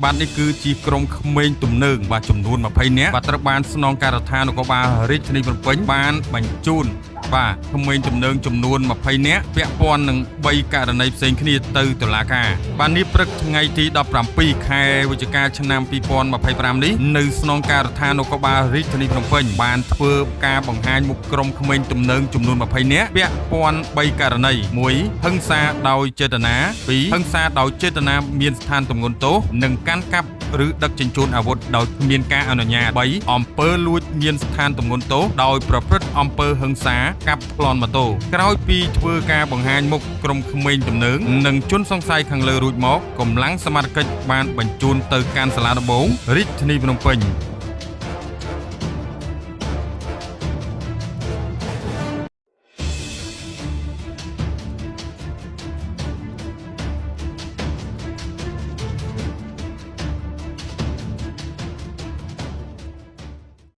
បាទនេះគឺជាក្រុមក្មេងទំនើងបាទចំនួន20នាក់បាទត្រូវបានស្នងការដ្ឋាននគរបាលរាជធានីភ្នំពេញបានបញ្ជូនបាទក្មេងទំនើងចំនួន20នាក់ពាក់ព័ន្ធនឹង3ករណីផ្សេងគ្នាទៅតុលាការបាទនេះព្រឹកថ្ងៃទី17ខែវិច្ឆិកាឆ្នាំ2025នេះនៅស្នងការដ្ឋាននគរបាលរាជធានីភ្នំពេញបានធ្វើការបង្ហាញមុខក្រុមក្មេងទំនើងចំនួន20នាក់ពាក់ព័ន្ធ3ករណី1ហិង្សាដោយចេតនា2ហិង្សាដោយចេតនាមានស្ថានទម្ងន់ទោសនិងកាន់កាប់ឬដឹកជញ្ជូនអាវុធដោយគ្មានការអនុញ្ញាត3អំពើលួចមានស្ថានទម្ងន់ទោសដោយប្រព្រឹត្តអំពើហិង្សាកាប់ប្លន់ម៉ូតូក្រោយពីធ្វើការបង្ហាញមុខក្រុមក្មេងទំនើងនិងជនសង្ស័យខាងលើរួចមកកម្លាំងសមត្ថកិច្ចបានបញ្ជូនទៅកាន់សាលាដំបងរាជធានីភ្នំពេញ